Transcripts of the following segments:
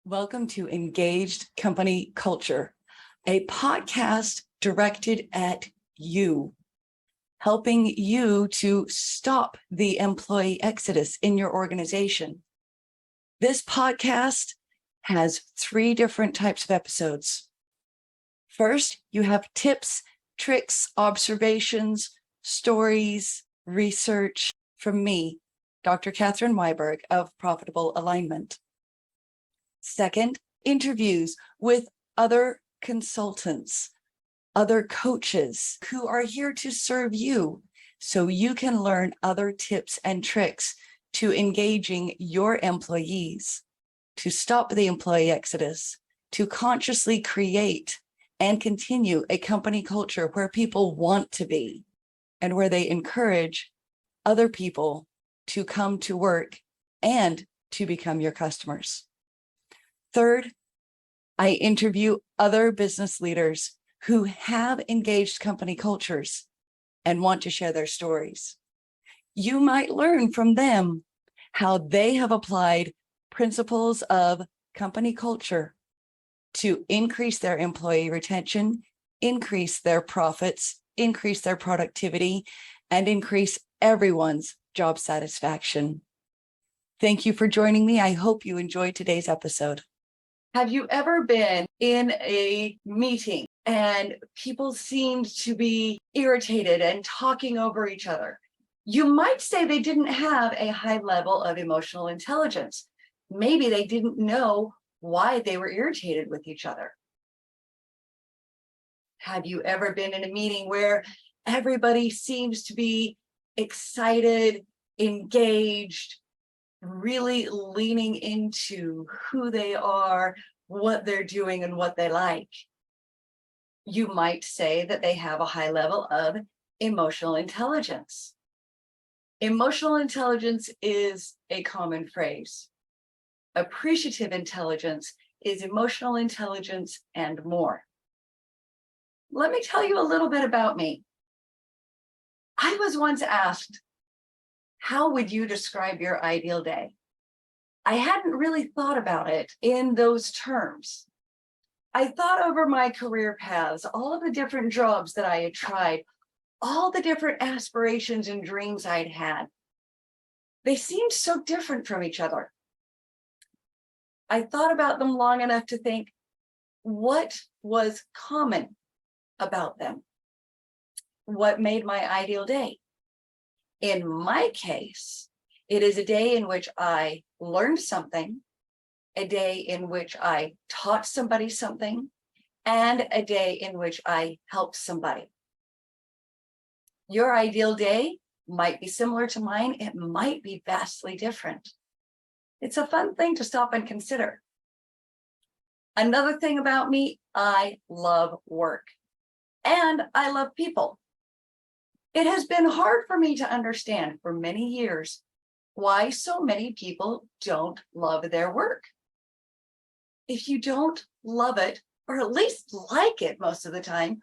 Welcome to Engaged Company Culture, a podcast directed at you, helping you to stop the employee exodus in your organization. This podcast has 3 different types of episodes. First, you have tips, tricks, observations, stories, research from me, Dr. Catherine Weiberg of Profitable Alignment. Second, interviews with other consultants, other coaches who are here to serve you so you can learn other tips and tricks to engaging your employees, to stop the employee exodus, to consciously create and continue a company culture where people want to be and where they encourage other people to come to work and to become your customers. Third, I interview other business leaders who have engaged company cultures and want to share their stories. You might learn from them how they have applied principles of company culture to increase their employee retention, increase their profits, increase their productivity, and increase everyone's job satisfaction. Thank you for joining me. I hope you enjoyed today's episode. Have you ever been in a meeting and people seemed to be irritated and talking over each other? You might say they didn't have a high level of emotional intelligence. Maybe they didn't know why they were irritated with each other. Have you ever been in a meeting where everybody seems to be excited, engaged, really leaning into who they are, what they're doing, and what they like? You might say that they have a high level of emotional intelligence. Emotional intelligence is a common phrase. Appreciative intelligence is emotional intelligence and more. Let me tell you a little bit about me. I was once asked, how would you describe your ideal day? I hadn't really thought about it in those terms. I thought over my career paths, all of the different jobs that I had tried, all the different aspirations and dreams I'd had. They seemed so different from each other. I thought about them long enough to think, what was common about them? What made my ideal day? In my case, it is a day in which I learned something, a day in which I taught somebody something, and a day in which I helped somebody. Your ideal day might be similar to mine. It might be vastly different. It's a fun thing to stop and consider. Another thing about me, I love work and I love people. It has been hard for me to understand for many years why so many people don't love their work. If you don't love it, or at least like it most of the time,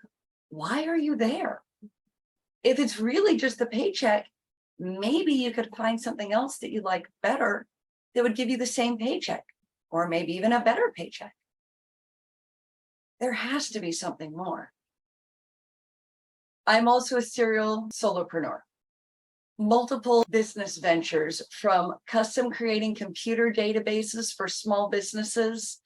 why are you there? If it's really just the paycheck, maybe you could find something else that you like better that would give you the same paycheck, or maybe even a better paycheck. There has to be something more. I'm also a serial solopreneur. Multiple business ventures, from custom creating computer databases for small businesses,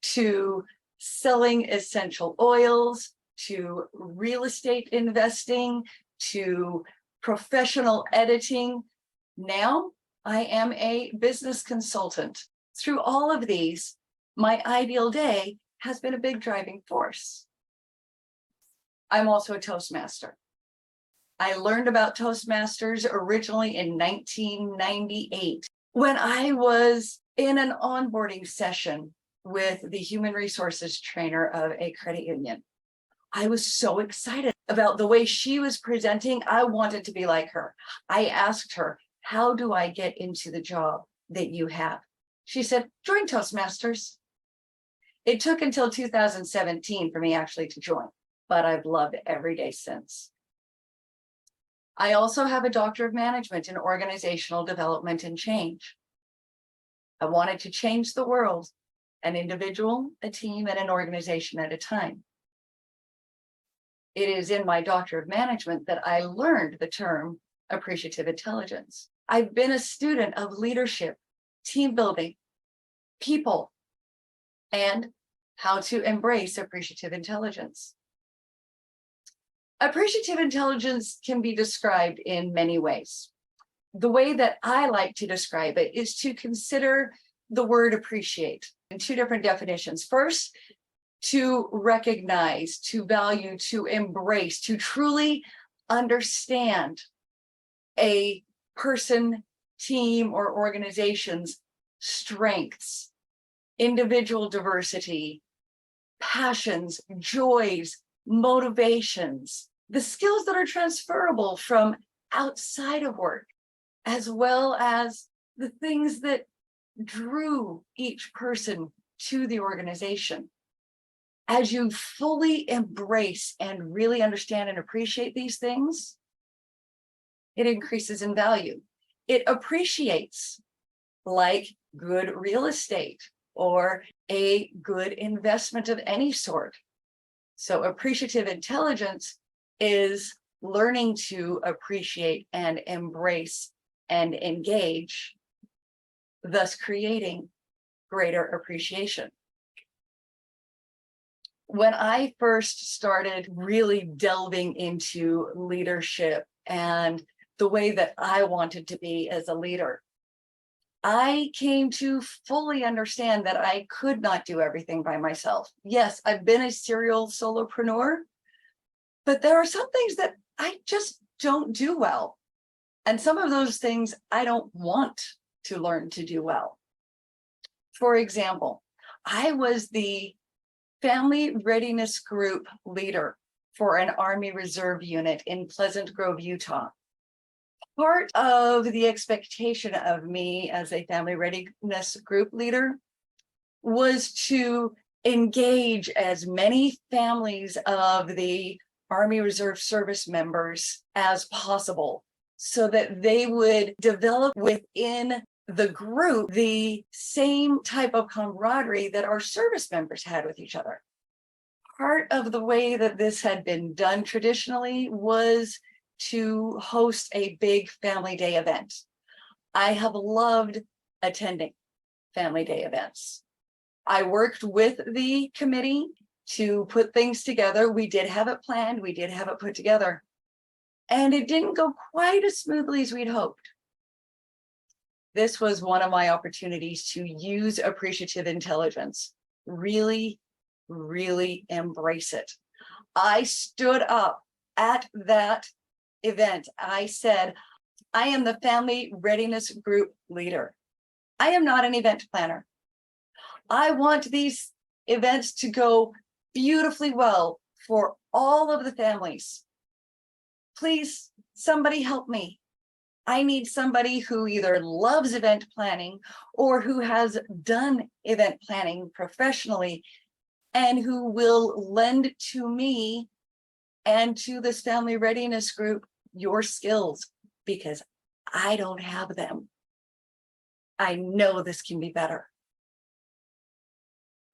to selling essential oils, to real estate investing, to professional editing. Now I am a business consultant. Through all of these, my ideal day has been a big driving force. I'm also a Toastmaster. I learned about Toastmasters originally in 1998 when I was in an onboarding session with the human resources trainer of a credit union. I was so excited about the way she was presenting. I wanted to be like her. I asked her, how do I get into the job that you have? She said, join Toastmasters. It took until 2017 for me actually to join, but I've loved every day since. I also have a Doctor of Management in Organizational Development and Change. I wanted to change the world, an individual, a team, and an organization at a time. It is in my Doctor of Management that I learned the term appreciative intelligence. I've been a student of leadership, team building, people, and how to embrace appreciative intelligence. Appreciative intelligence can be described in many ways. The way that I like to describe it is to consider the word appreciate in two different definitions. First, to recognize, to value, to embrace, to truly understand a person, team, or organization's strengths, individual diversity, passions, joys, motivations, the skills that are transferable from outside of work, as well as the things that drew each person to the organization. As you fully embrace and really understand and appreciate these things, it increases in value. It appreciates, like good real estate or a good investment of any sort. So appreciative intelligence is learning to appreciate and embrace and engage, thus creating greater appreciation. When I first started really delving into leadership and the way that I wanted to be as a leader, I came to fully understand that I could not do everything by myself. Yes, I've been a serial solopreneur, but there are some things that I just don't do well. And some of those things I don't want to learn to do well. For example, I was the Family Readiness Group leader for an Army Reserve unit in Pleasant Grove, Utah. Part of the expectation of me as a Family Readiness Group leader was to engage as many families of the Army Reserve service members as possible so that they would develop within the group the same type of camaraderie that our service members had with each other. Part of the way that this had been done traditionally was to host a big family day event. I have loved attending family day events. I worked with the committee to put things together. We did have it planned, we did have it put together, and it didn't go quite as smoothly as we'd hoped. This was one of my opportunities to use appreciative intelligence, really, really embrace it. I stood up at that event. I said, I am the Family Readiness Group leader. I am not an event planner. I want these events to go beautifully well for all of the families. Please, somebody help me. I need somebody who either loves event planning or who has done event planning professionally and who will lend to me and to this Family Readiness Group your skills, because I don't have them. I know this can be better.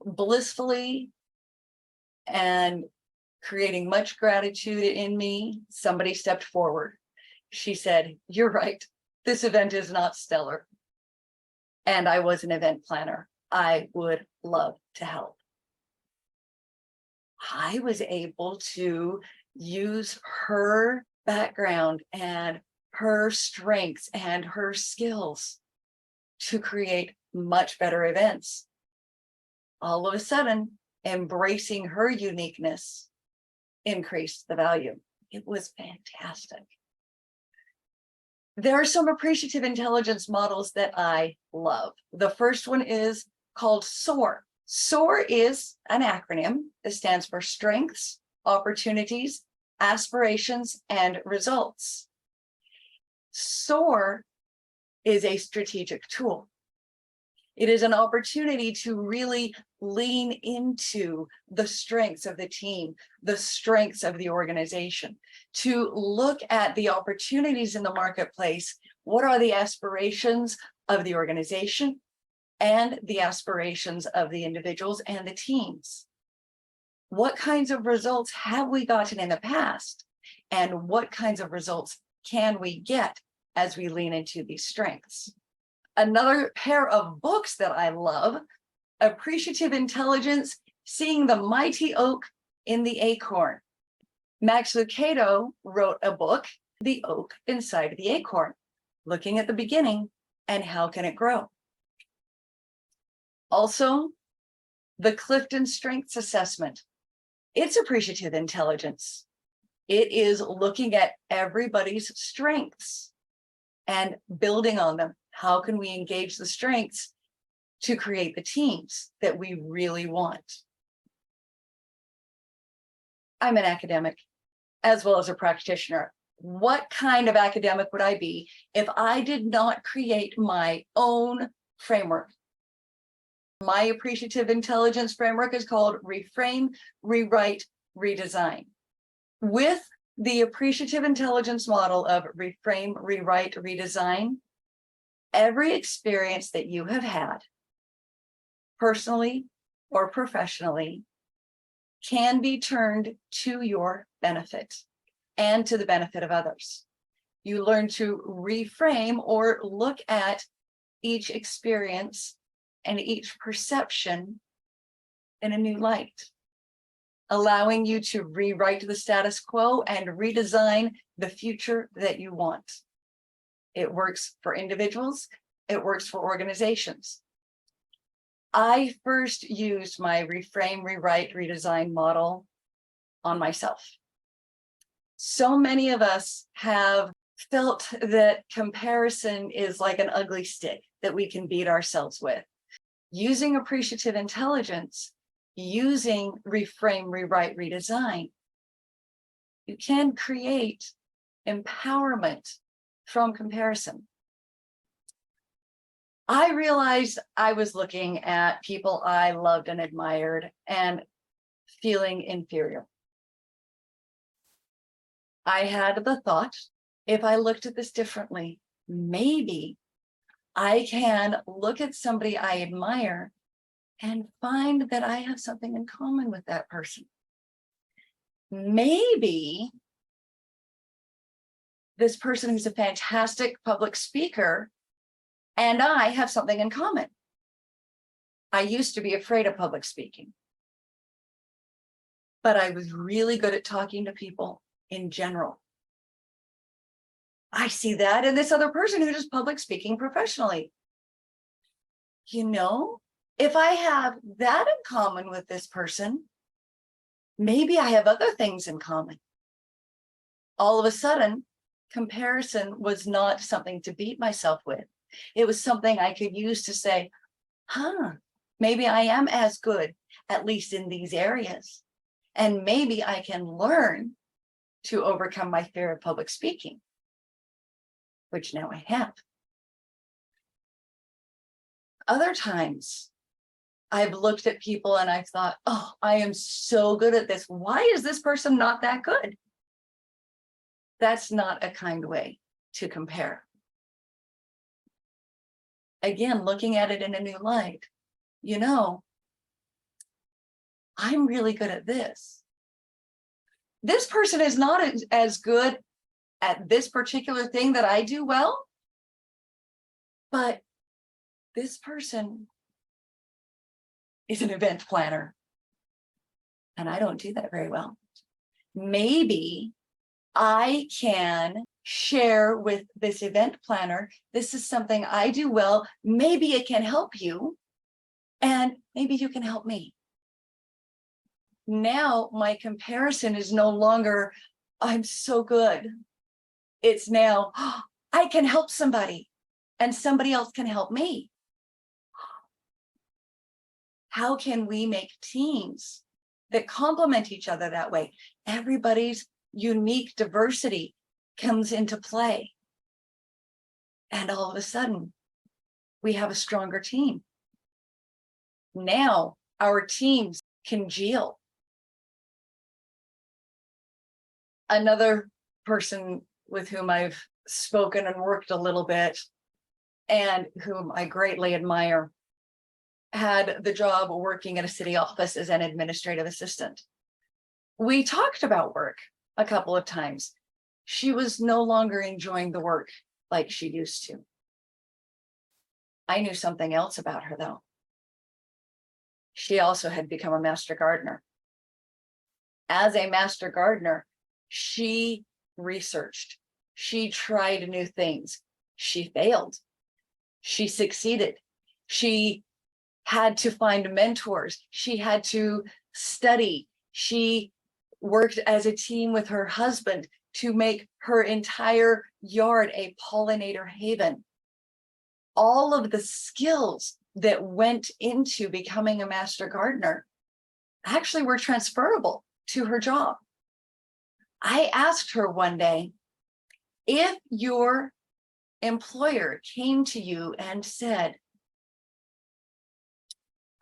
Blissfully and creating much gratitude in me, somebody stepped forward. She said, "You're right, this event is not stellar. And I was an event planner. I would love to help." I was able to use her background and her strengths and her skills to create much better events. All of a sudden, embracing her uniqueness increased the value. It was fantastic. There are some appreciative intelligence models that I love. The first one is called SOAR. SOAR is an acronym that stands for Strengths, Opportunities, Aspirations, and Results. SOAR is a strategic tool. It is an opportunity to really lean into the strengths of the team, the strengths of the organization, to look at the opportunities in the marketplace. What are the aspirations of the organization? and the aspirations of the individuals and the teams. What kinds of results have we gotten in the past? And what kinds of results can we get as we lean into these strengths? Another pair of books that I love, Appreciative Intelligence, Seeing the Mighty Oak in the Acorn. Max Lucado wrote a book, The Oak Inside the Acorn, looking at the beginning and how can it grow. Also, the Clifton Strengths Assessment. It's appreciative intelligence. It is looking at everybody's strengths and building on them. How can we engage the strengths to create the teams that we really want? I'm an academic as well as a practitioner. What kind of academic would I be if I did not create my own framework? My appreciative intelligence framework is called Reframe, Rewrite, Redesign. With the appreciative intelligence model of reframe, rewrite, redesign, every experience that you have had, personally or professionally, can be turned to your benefit and to the benefit of others. You learn to reframe or look at each experience and each perception in a new light, allowing you to rewrite the status quo and redesign the future that you want. It works for individuals, it works for organizations. I first used my reframe, rewrite, redesign model on myself. So many of us have felt that comparison is like an ugly stick that we can beat ourselves with. Using appreciative intelligence, using reframe, rewrite, redesign, you can create empowerment from comparison. I realized I was looking at people I loved and admired and feeling inferior. I had the thought, if I looked at this differently, maybe I can look at somebody I admire and find that I have something in common with that person. Maybe this person who's a fantastic public speaker and I have something in common. I used to be afraid of public speaking, but I was really good at talking to people in general. I see that in this other person who does public speaking professionally. You know, if I have that in common with this person, maybe I have other things in common. All of a sudden, comparison was not something to beat myself with. It was something I could use to say, maybe I am as good, at least in these areas. And maybe I can learn to overcome my fear of public speaking, which now I have. Other times, I've looked at people and I've thought, oh, I am so good at this. Why is this person not that good? That's not a kind way to compare. Again, looking at it in a new light, you know, I'm really good at this. This person is not as good at this particular thing that I do well, but this person is an event planner, and I don't do that very well. Maybe I can share with this event planner, this is something I do well, maybe it can help you, and maybe you can help me. Now my comparison is no longer, I'm so good. It's now, oh, I can help somebody, and somebody else can help me. How can we make teams that complement each other that way? Everybody's unique diversity comes into play. And all of a sudden, we have a stronger team. Now our teams congeal. Another person with whom I've spoken and worked a little bit, and whom I greatly admire, had the job working at a city office as an administrative assistant. We talked about work a couple of times. She was no longer enjoying the work like she used to. I knew something else about her, though. She also had become a master gardener. As a master gardener, she researched. She tried new things. She failed. She succeeded. She had to find mentors. She had to study. She worked as a team with her husband to make her entire yard a pollinator haven. All of the skills that went into becoming a master gardener actually were transferable to her job. I asked her one day, if your employer came to you and said,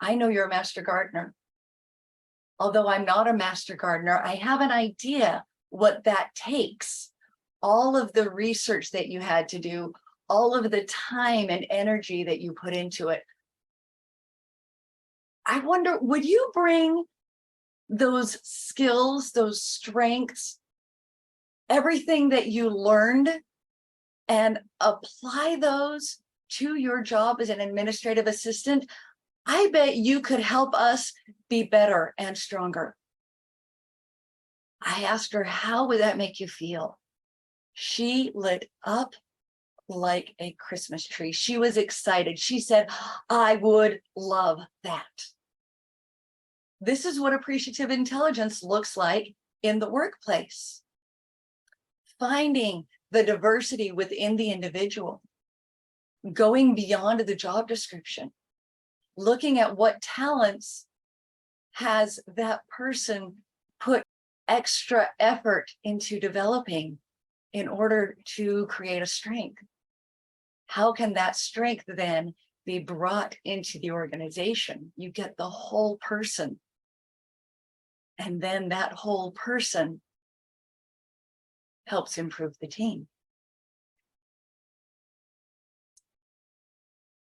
I know you're a master gardener. Although I'm not a master gardener, I have an idea what that takes. All of the research that you had to do, all of the time and energy that you put into it. I wonder, would you bring those skills, those strengths, everything that you learned, and apply those to your job as an administrative assistant? I bet you could help us be better and stronger. I asked her, how would that make you feel? She lit up like a Christmas tree. She was excited. She said, I would love that. This is what appreciative intelligence looks like in the workplace. Finding the diversity within the individual, going beyond the job description, looking at what talents has that person put extra effort into developing in order to create a strength. How can that strength then be brought into the organization? You get the whole person. And then that whole person helps improve the team.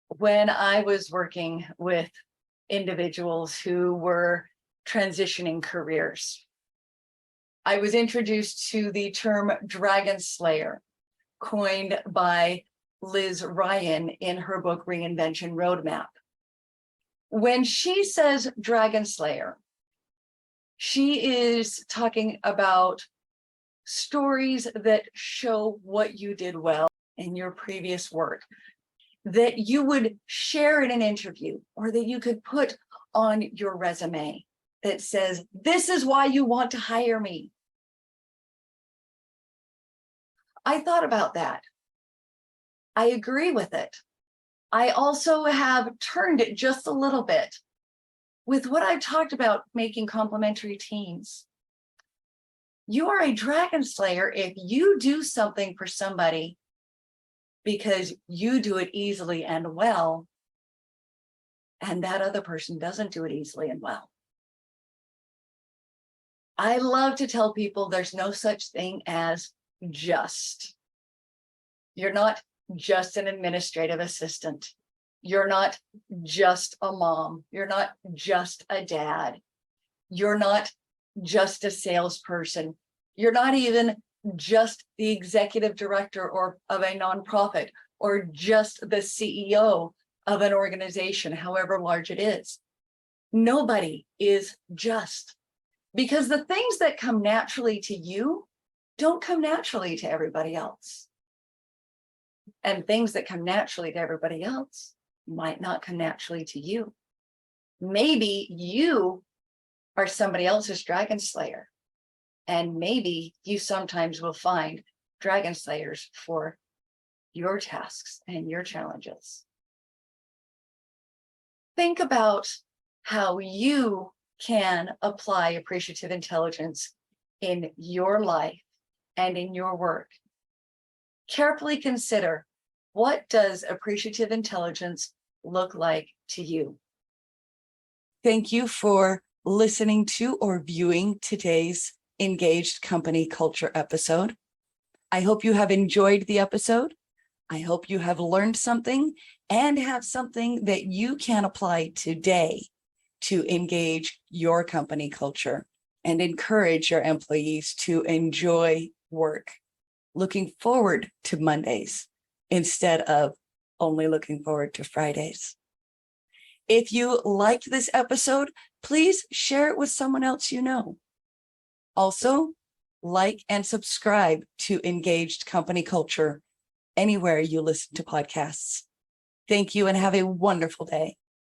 When I was working with individuals who were transitioning careers, I was introduced to the term dragon slayer, coined by Liz Ryan in her book, Reinvention Roadmap. When she says dragon slayer, she is talking about stories that show what you did well in your previous work, that you would share in an interview, or that you could put on your resume that says, this is why you want to hire me. I thought about that. I agree with it. I also have turned it just a little bit with what I've talked about, making complementary teams. You are a dragon slayer if you do something for somebody because you do it easily and well, and that other person doesn't do it easily and well. I love to tell people there's no such thing as just. You're not just an administrative assistant. You're not just a mom. You're not just a dad. You're not just a salesperson. You're not even just the executive director or of a nonprofit, or just the CEO of an organization, however large it is. Nobody is just, because the things that come naturally to you don't come naturally to everybody else. And things that come naturally to everybody else might not come naturally to you. Maybe you are somebody else's dragon slayer. And maybe you sometimes will find dragon slayers for your tasks and your challenges. Think about how you can apply appreciative intelligence in your life and in your work. Carefully consider, what does appreciative intelligence look like to you? Thank you for listening to or viewing today's Engaged Company Culture episode. I hope you have enjoyed the episode. I hope you have learned something and have something that you can apply today to engage your company culture and encourage your employees to enjoy work, looking forward to Mondays instead of only looking forward to Fridays. If you liked this episode, please share it with someone else you know. Also, like and subscribe to Engaged Company Culture anywhere you listen to podcasts. Thank you and have a wonderful day.